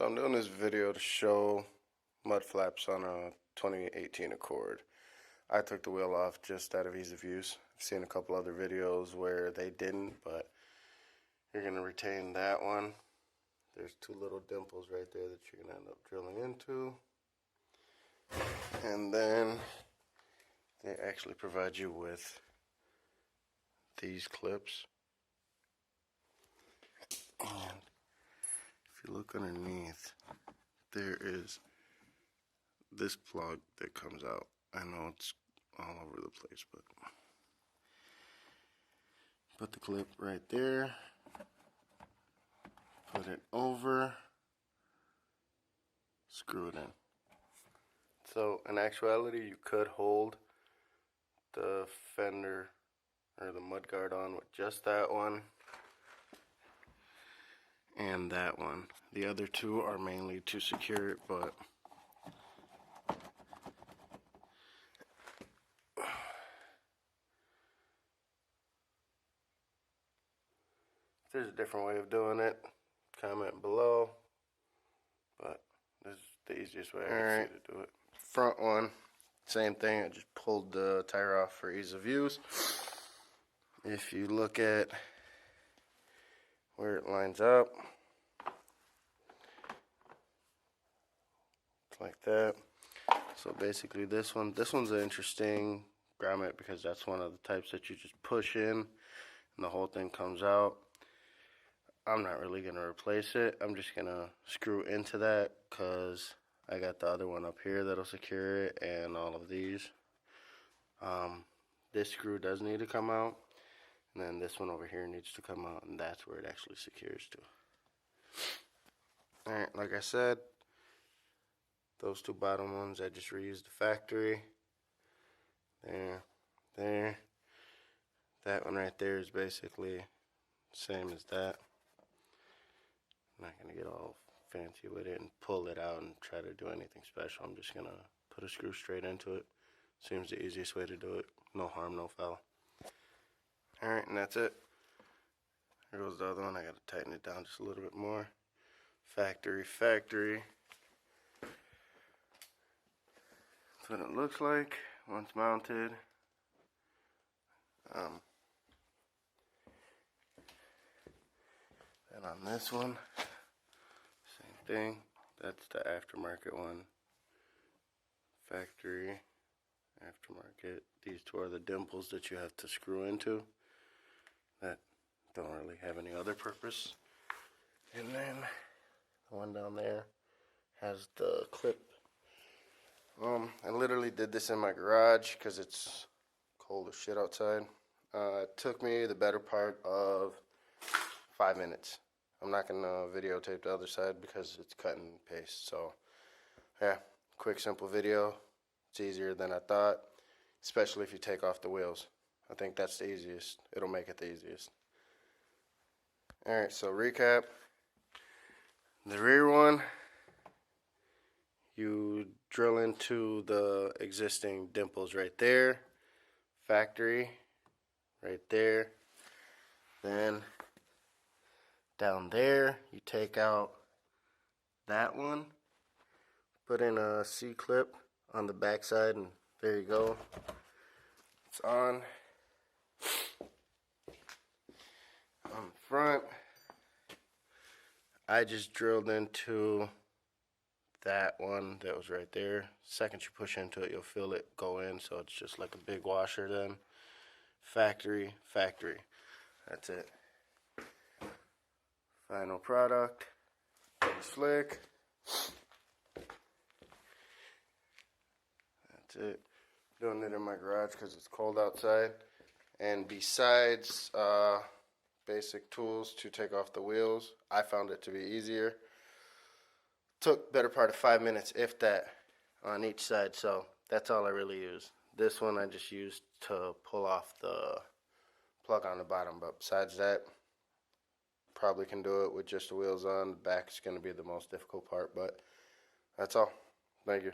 So I'm doing this video to show mud flaps on a 2018 Accord. I took the wheel off just out of ease of use. I've seen a couple other videos where they didn't, but you're going to retain that one. There's two little dimples right there that you're going to end up drilling into. And then they actually provide you with these clips. And if you look underneath, there is this plug that comes out. I know it's all over the place, but put the clip right there, put it over, screw it in. So in actuality, you could hold the fender or the mud guard on with just that one and that one. The other two are mainly to secure it, but if there's a different way of doing it, comment below, but this is the easiest way I can see to do it. Front one, same thing. I just pulled the tire off for ease of use. If you look at where it lines up, it's like that. So basically this one's an interesting grommet because that's one of the types that you just push in and the whole thing comes out. I'm not really going to replace it. I'm just going to screw into that because I got the other one up here that'll secure it and all of these. This screw does need to come out, and then this one over here needs to come out, and that's where it actually secures to. Alright, like I said, those two bottom ones I just reused the factory. There. That one right there is basically the same as that. I'm not going to get all fancy with it and pull it out and try to do anything special. I'm just going to put a screw straight into it. Seems the easiest way to do it. No harm, no foul. Alright, and that's it. Here goes the other one. I got to tighten it down just a little bit more. Factory. That's what it looks like once mounted. And on this one, same thing. That's the aftermarket one. Factory, aftermarket. These two are the dimples that you have to screw into that don't really have any other purpose. And then the one down there has the clip. I literally did this in my garage because it's cold as shit outside. It took me the better part of 5 minutes. I'm not going to videotape the other side because it's cut and paste. So, yeah, quick, simple video. It's easier than I thought, especially if you take off the wheels. I think that's the easiest. It'll make it the easiest. Alright, so recap. The rear one, you drill into the existing dimples right there. Factory, right there. Then down there, you take out that one, put in a C-clip on the back side, and there you go. It's on. On the front, I just drilled into that one that was right there. Second you push into it, you'll feel it go in, so it's just like a big washer then. Factory. That's it. Final product. Slick. That's it. Doing it in my garage because it's cold outside. And besides basic tools to take off the wheels, I found it to be easier. Took better part of 5 minutes, if that, on each side. So that's all I really used. This one I just used to pull off the plug on the bottom, but besides that, probably can do it with just the wheels on. The back is going to be the most difficult part, but that's all. Thank you.